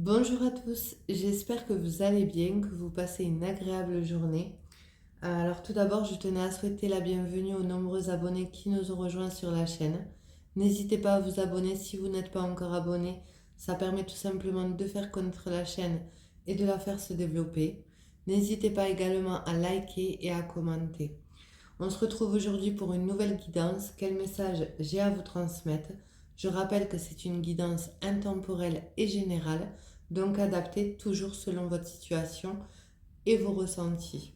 Bonjour à tous, j'espère que vous allez bien, que vous passez une agréable journée. Alors tout d'abord, je tenais à souhaiter la bienvenue aux nombreux abonnés qui nous ont rejoints sur la chaîne. N'hésitez pas à vous abonner si vous n'êtes pas encore abonné, ça permet tout simplement de faire connaître la chaîne et de la faire se développer. N'hésitez pas également à liker et à commenter. On se retrouve aujourd'hui pour une nouvelle guidance. Quel message j'ai à vous transmettre? Je rappelle que c'est une guidance intemporelle et générale, donc adaptée toujours selon votre situation et vos ressentis.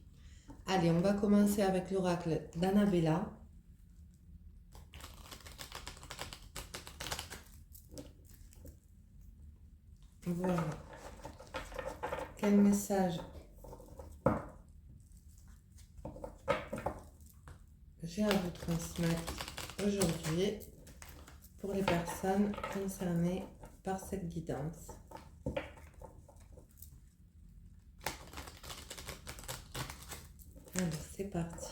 Allez, on va commencer avec l'oracle d'Annabella. Voilà. Quel message j'ai à vous transmettre aujourd'hui pour les personnes concernées par cette guidance? Allez, c'est parti.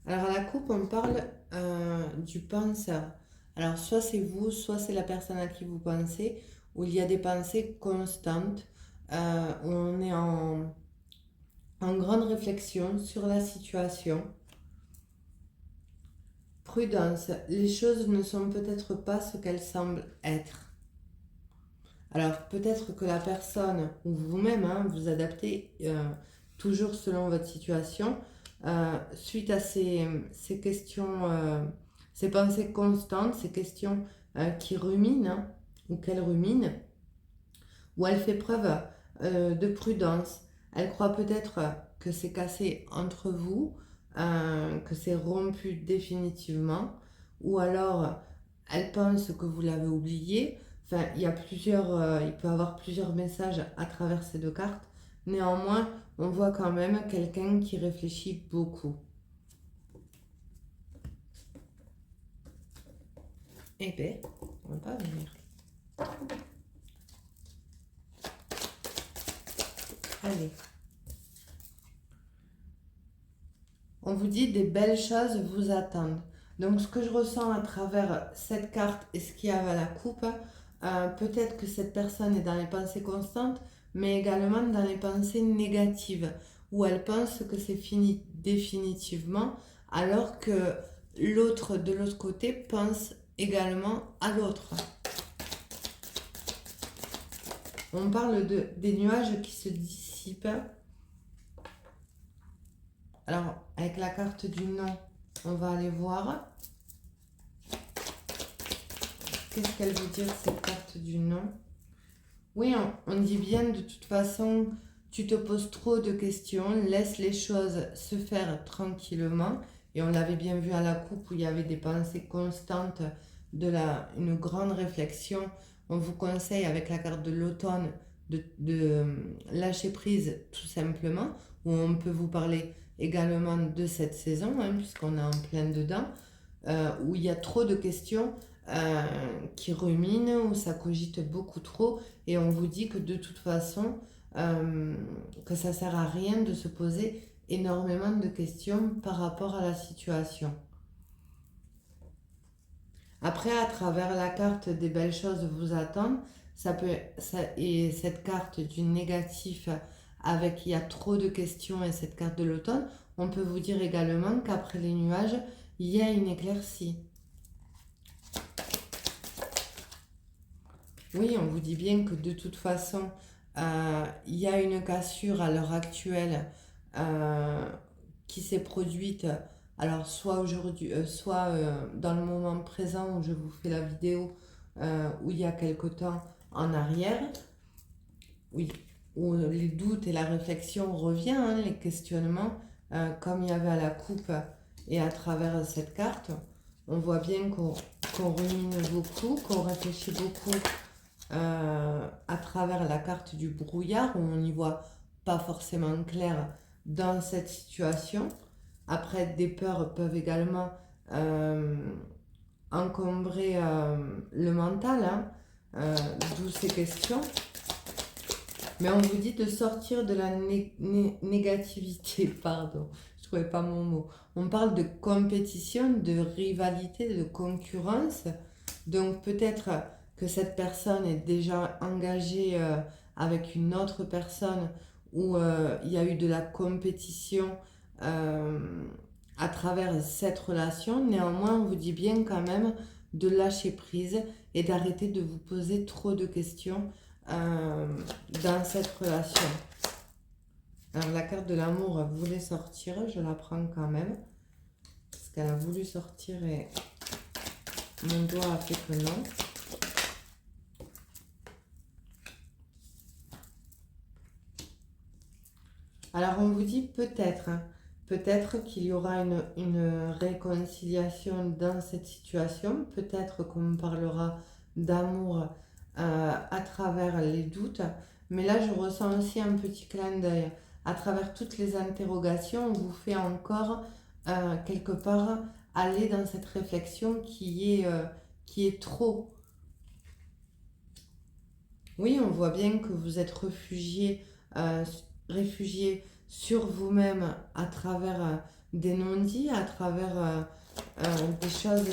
Alors à la coupe, on parle du penseur. Alors soit c'est vous, soit c'est la personne à qui vous pensez, où il y a des pensées constantes, où on est en grande réflexion sur la situation. Prudence, les choses ne sont peut-être pas ce qu'elles semblent être. Alors peut-être que la personne, ou vous-même, vous adaptez toujours selon votre situation, suite à ces questions, ces pensées constantes, ces questions qui ruminent, ou qu'elle rumine, où elle fait preuve de prudence. Elle croit peut-être que c'est cassé entre vous, que c'est rompu définitivement, ou alors elle pense que vous l'avez oublié. Enfin, il peut y avoir plusieurs messages à travers ces deux cartes. Néanmoins, on voit quand même quelqu'un qui réfléchit beaucoup. Eh bien, on va pas venir. Allez. On vous dit des belles choses vous attendent. Donc ce que je ressens à travers cette carte et ce qu'il y a à la coupe, peut-être que cette personne est dans les pensées constantes, mais également dans les pensées négatives, où elle pense que c'est fini définitivement, alors que l'autre de l'autre côté pense également à l'autre. On parle des nuages qui se dissipent. Alors, avec la carte du nom, on va aller voir. Qu'est-ce qu'elle veut dire, cette carte du nom? Oui, on dit bien de toute façon, tu te poses trop de questions, laisse les choses se faire tranquillement. Et on l'avait bien vu à la coupe où il y avait des pensées constantes, une grande réflexion. On vous conseille avec la carte de l'automne de lâcher prise tout simplement, où on peut vous parler également de cette saison, puisqu'on est en plein dedans, où il y a trop de questions qui ruminent, où ça cogite beaucoup trop, et on vous dit que de toute façon, que ça sert à rien de se poser énormément de questions par rapport à la situation. Après, à travers la carte des belles choses vous attendent, et cette carte du négatif avec il y a trop de questions et cette carte de l'automne, on peut vous dire également qu'après les nuages, il y a une éclaircie. Oui, on vous dit bien que de toute façon, il y a une cassure à l'heure actuelle qui s'est produite, alors soit aujourd'hui, soit dans le moment présent où je vous fais la vidéo, où il y a quelque temps en arrière, oui, où les doutes et la réflexion reviennent, les questionnements, comme il y avait à la coupe et à travers cette carte, on voit bien qu'on rumine beaucoup, qu'on réfléchit beaucoup à travers la carte du brouillard, où on n'y voit pas forcément clair dans cette situation. Après, des peurs peuvent également encombrer le mental, d'où ces questions. Mais on vous dit de sortir de la négativité, pardon. Je trouvais pas mon mot. On parle de compétition, de rivalité, de concurrence. Donc peut-être que cette personne est déjà engagée avec une autre personne où il y a eu de la compétition à travers cette relation. Néanmoins, on vous dit bien quand même de lâcher prise et d'arrêter de vous poser trop de questions dans cette relation. Alors la carte de l'amour voulait sortir, je la prends quand même. Parce qu'elle a voulu sortir et mon doigt a fait que non. Alors on vous dit peut-être, hein, peut-être qu'il y aura une réconciliation dans cette situation. Peut-être qu'on parlera d'amour à travers les doutes. Mais là je ressens aussi un petit clin d'œil. À travers toutes les interrogations, on vous fait encore quelque part aller dans cette réflexion qui est trop. Oui, on voit bien que vous êtes réfugié sur vous-même à travers des non-dits, à travers des choses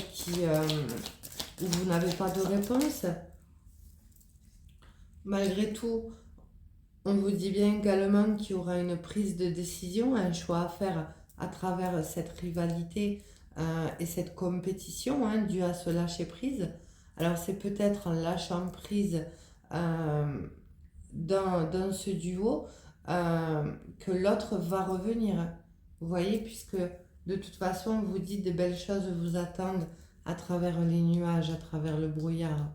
où vous n'avez pas de réponse. Malgré tout, on vous dit bien également qu'il y aura une prise de décision, un choix à faire à travers cette rivalité et cette compétition due à ce lâcher-prise. Alors c'est peut-être en lâchant prise dans ce duo que l'autre va revenir. Vous voyez, puisque de toute façon, vous dites de belles choses vous attendent à travers les nuages, à travers le brouillard.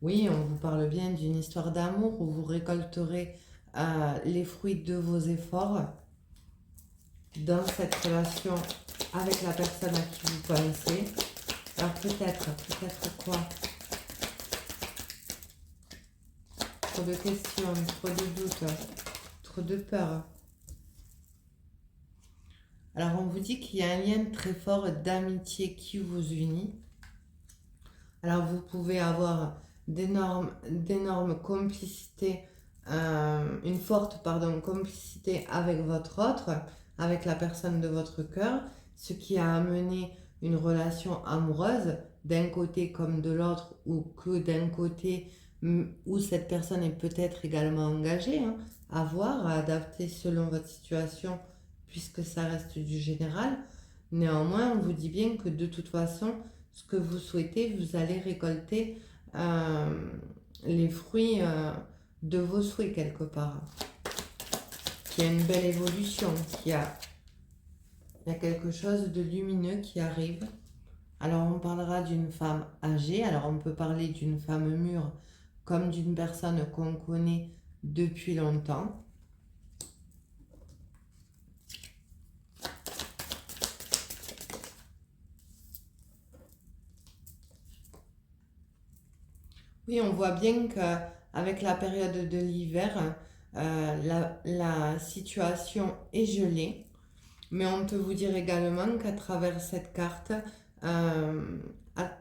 Oui, on vous parle bien d'une histoire d'amour où vous récolterez les fruits de vos efforts dans cette relation avec la personne à qui vous pensez. Alors peut-être quoi? Trop de questions, trop de doutes, trop de peur. Alors on vous dit qu'il y a un lien très fort d'amitié qui vous unit. Alors vous pouvez avoir d'énormes complicités, une forte complicité avec votre autre, avec la personne de votre cœur, ce qui a amené une relation amoureuse d'un côté comme de l'autre, ou que d'un côté où cette personne est peut-être également engagée, à voir, à adapter selon votre situation, puisque ça reste du général. Néanmoins, on vous dit bien que de toute façon, ce que vous souhaitez, vous allez récolter les fruits de vos souhaits quelque part. Qu'il y a une belle évolution, il y a quelque chose de lumineux qui arrive. Alors on parlera d'une femme âgée, alors on peut parler d'une femme mûre comme d'une personne qu'on connaît depuis longtemps. Oui, on voit bien qu'avec la période de l'hiver, la situation est gelée. Mais on peut vous dire également qu'à travers cette carte, euh, à-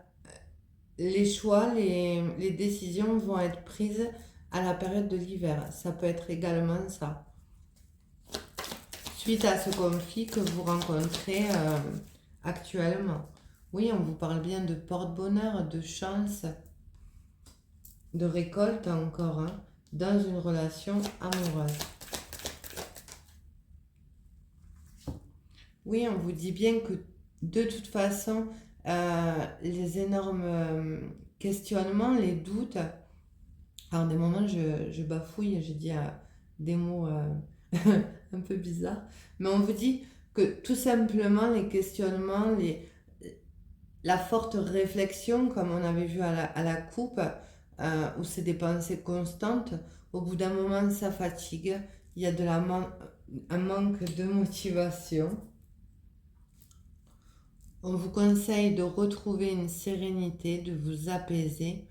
les choix, les décisions vont être prises à la période de l'hiver. Ça peut être également ça. Suite à ce conflit que vous rencontrez actuellement. Oui, on vous parle bien de porte-bonheur, de chance, de récolte encore, dans une relation amoureuse. Oui, on vous dit bien que de toute façon, les énormes questionnements, les doutes, alors des moments je bafouille, je dis des mots un peu bizarres, mais on vous dit que tout simplement les questionnements, la forte réflexion, comme on avait vu à la coupe, où c'est des pensées constantes, au bout d'un moment ça fatigue, il y a un manque de motivation. On vous conseille de retrouver une sérénité, de vous apaiser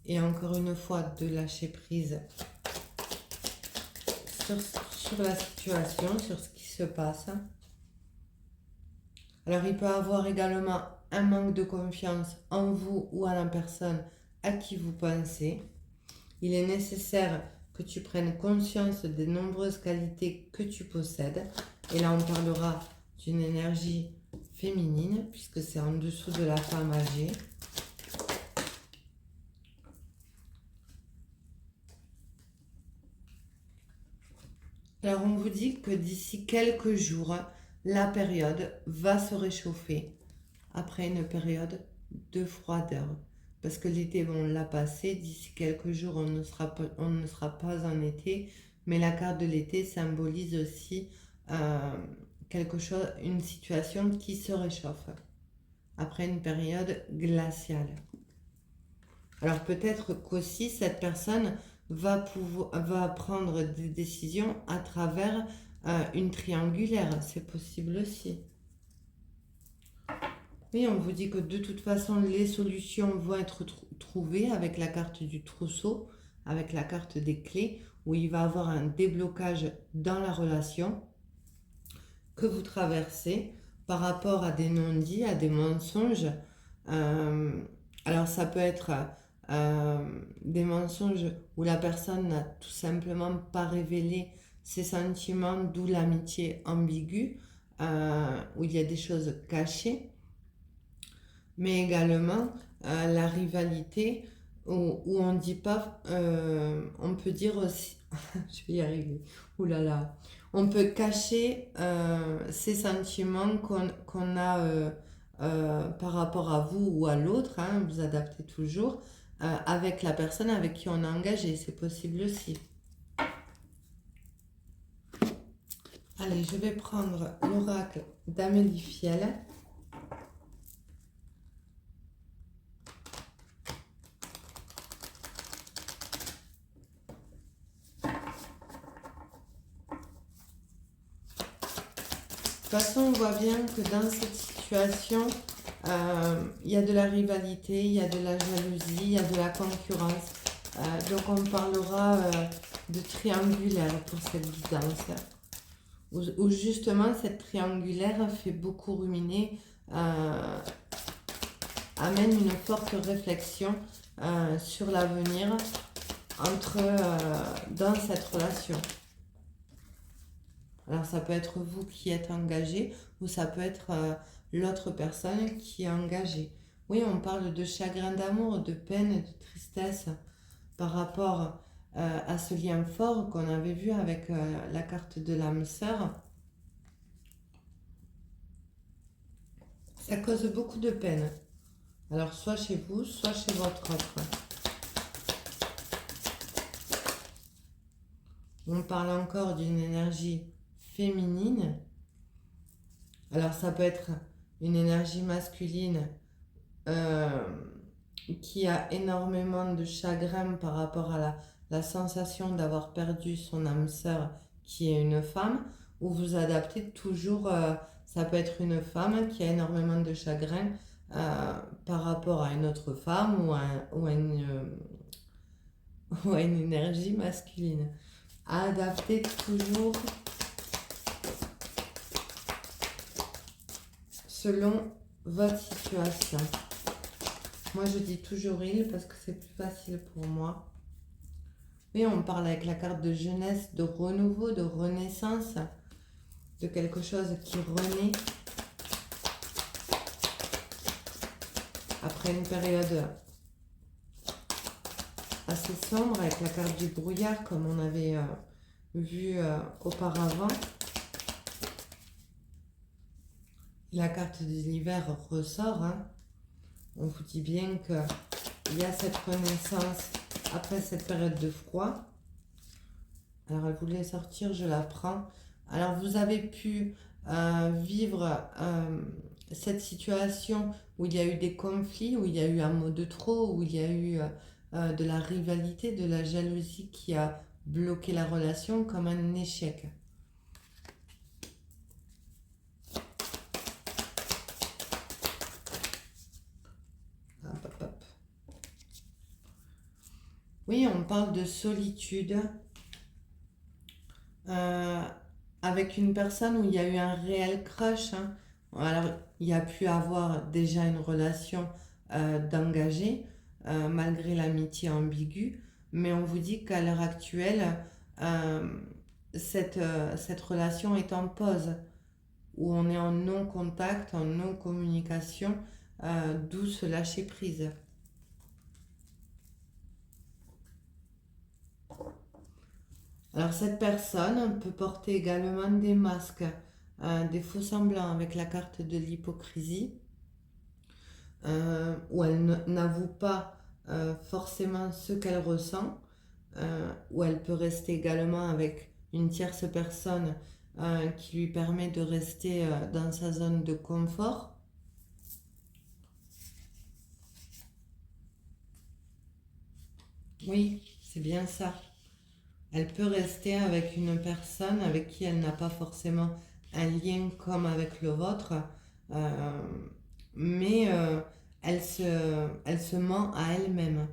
et encore une fois de lâcher prise sur la situation, sur ce qui se passe. Alors il peut y avoir également un manque de confiance en vous ou à la personne à qui vous pensez. Il est nécessaire que tu prennes conscience des nombreuses qualités que tu possèdes. Et là, on parlera d'une énergie féminine, puisque c'est en dessous de la femme âgée. Alors, on vous dit que d'ici quelques jours, la période va se réchauffer après une période de froideur. Parce que l'été, on l'a passé. D'ici quelques jours, on ne sera pas en été. Mais la carte de l'été symbolise aussi quelque chose, une situation qui se réchauffe après une période glaciale. Alors peut-être qu'aussi cette personne va prendre des décisions à travers une triangulaire. C'est possible aussi. Oui, on vous dit que de toute façon, les solutions vont être trouvées avec la carte du trousseau, avec la carte des clés, où il va y avoir un déblocage dans la relation que vous traversez par rapport à des non-dits, à des mensonges. Alors ça peut être des mensonges où la personne n'a tout simplement pas révélé ses sentiments, d'où l'amitié ambiguë, où il y a des choses cachées, mais également la rivalité où on dit pas, on peut dire aussi, je vais y arriver, oulala, on peut cacher ces sentiments qu'on a par rapport à vous ou à l'autre, hein, vous adaptez toujours, avec la personne avec qui on a engagé, c'est possible aussi. Allez, je vais prendre l'oracle d'Amélie Fiel. De toute façon, on voit bien que dans cette situation, il y a de la rivalité, il y a de la jalousie, il y a de la concurrence. Donc on parlera de triangulaire pour cette guidance. Où justement cette triangulaire fait beaucoup ruminer, amène une forte réflexion sur l'avenir dans cette relation. Alors ça peut être vous qui êtes engagé ou ça peut être l'autre personne qui est engagée. Oui, on parle de chagrin d'amour, de peine, de tristesse par rapport à ce lien fort qu'on avait vu avec la carte de l'âme sœur. Ça cause beaucoup de peine. Alors soit chez vous, soit chez votre autre. On parle encore d'une énergie féminine. Alors ça peut être une énergie masculine qui a énormément de chagrin par rapport à la sensation d'avoir perdu son âme sœur qui est une femme, ou vous adaptez toujours, ça peut être une femme qui a énormément de chagrin par rapport à une autre femme ou à une énergie masculine. Adaptez toujours selon votre situation. Moi, je dis toujours il parce que c'est plus facile pour moi. Oui, on parle avec la carte de jeunesse, de renouveau, de renaissance, de quelque chose qui renaît après une période assez sombre avec la carte du brouillard comme on avait vu auparavant. La carte de l'hiver ressort. Hein. On vous dit bien qu'il y a cette renaissance après cette période de froid. Alors elle voulait sortir, je la prends. Alors vous avez pu vivre cette situation où il y a eu des conflits, où il y a eu un mot de trop, où il y a eu de la rivalité, de la jalousie qui a bloqué la relation comme un échec. Oui, on parle de solitude avec une personne où il y a eu un réel crush. Hein. Alors, il y a pu avoir déjà une relation d'engagé malgré l'amitié ambiguë, mais on vous dit qu'à l'heure actuelle, cette relation est en pause, où on est en non-contact, en non-communication, d'où ce lâcher-prise. Alors cette personne peut porter également des masques, des faux semblants avec la carte de l'hypocrisie, où elle n'avoue pas forcément ce qu'elle ressent, où elle peut rester également avec une tierce personne qui lui permet de rester dans sa zone de confort. Oui, c'est bien ça. Elle peut rester avec une personne avec qui elle n'a pas forcément un lien comme avec le vôtre, mais elle se ment à elle-même.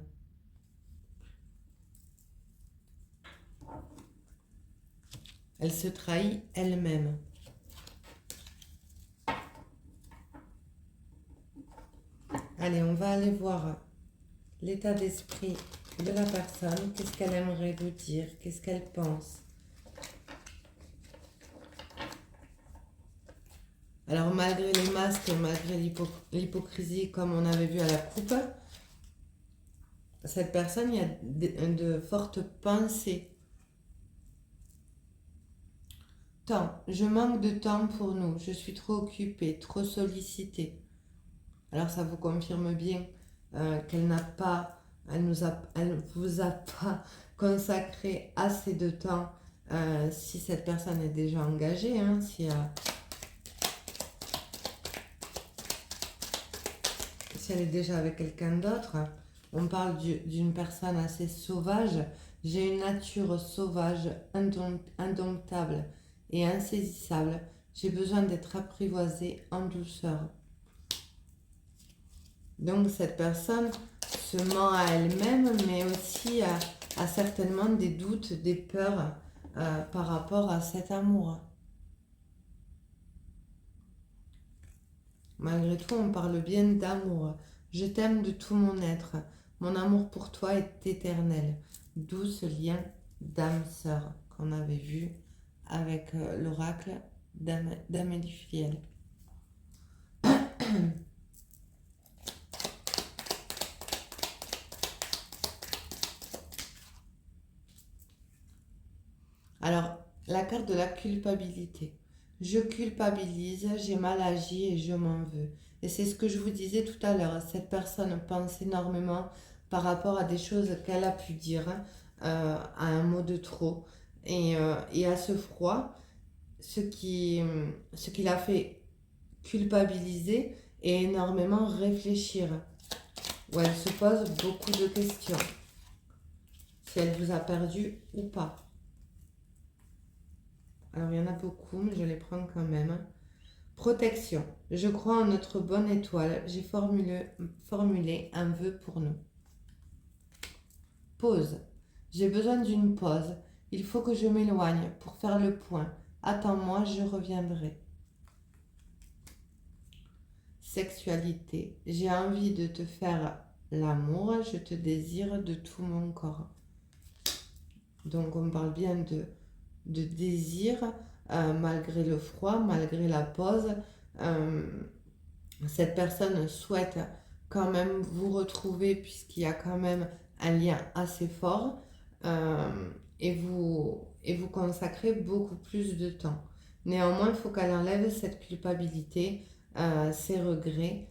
Elle se trahit elle-même. Allez, on va aller voir l'état d'esprit de la personne. Qu'est-ce qu'elle aimerait vous dire? Qu'est-ce qu'elle pense? Alors, malgré les masques, malgré l'hypocrisie, comme on avait vu à la coupe, cette personne, il y a de fortes pensées. Temps. Je manque de temps pour nous. Je suis trop occupée, trop sollicitée. Alors, ça vous confirme bien qu'elle n'a pas, elle vous a pas consacré assez de temps si cette personne est déjà engagée, hein, si elle est déjà avec quelqu'un d'autre. On parle d'une personne assez sauvage. J'ai une nature sauvage, indomptable et insaisissable. J'ai besoin d'être apprivoisée en douceur. Donc cette personne se ment à elle-même, mais aussi a certainement des doutes, des peurs par rapport à cet amour. Malgré tout, on parle bien d'amour. Je t'aime de tout mon être. Mon amour pour toi est éternel. D'où ce lien d'âme-sœur qu'on avait vu avec l'oracle d'Amélie Fiel. Alors, la carte de la culpabilité. Je culpabilise, j'ai mal agi et je m'en veux. Et c'est ce que je vous disais tout à l'heure. Cette personne pense énormément par rapport à des choses qu'elle a pu dire, à un mot de trop. Et à ce froid, ce qui l'a fait culpabiliser et énormément réfléchir. Où elle se pose beaucoup de questions. Si elle vous a perdu ou pas. Alors, il y en a beaucoup, mais je les prends quand même. Protection. Je crois en notre bonne étoile. J'ai formulé un vœu pour nous. Pause. J'ai besoin d'une pause. Il faut que je m'éloigne pour faire le point. Attends-moi, je reviendrai. Sexualité. J'ai envie de te faire l'amour. Je te désire de tout mon corps. Donc, on parle bien de désir, malgré le froid, malgré la pause. Cette personne souhaite quand même vous retrouver puisqu'il y a quand même un lien assez fort et vous consacrez beaucoup plus de temps. Néanmoins, il faut qu'elle enlève cette culpabilité, ses regrets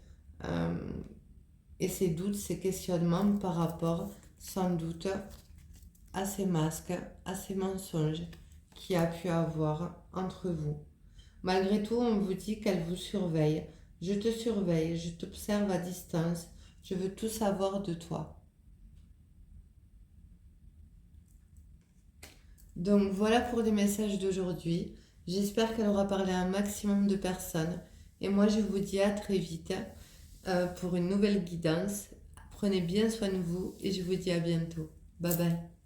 et ses doutes, ses questionnements par rapport sans doute à ces masques, à ces mensonges qu'il y a pu avoir entre vous. Malgré tout, on vous dit qu'elle vous surveille. Je te surveille, je t'observe à distance, je veux tout savoir de toi. Donc voilà pour les messages d'aujourd'hui. J'espère qu'elle aura parlé à un maximum de personnes. Et moi, je vous dis à très vite pour une nouvelle guidance. Prenez bien soin de vous et je vous dis à bientôt. Bye bye.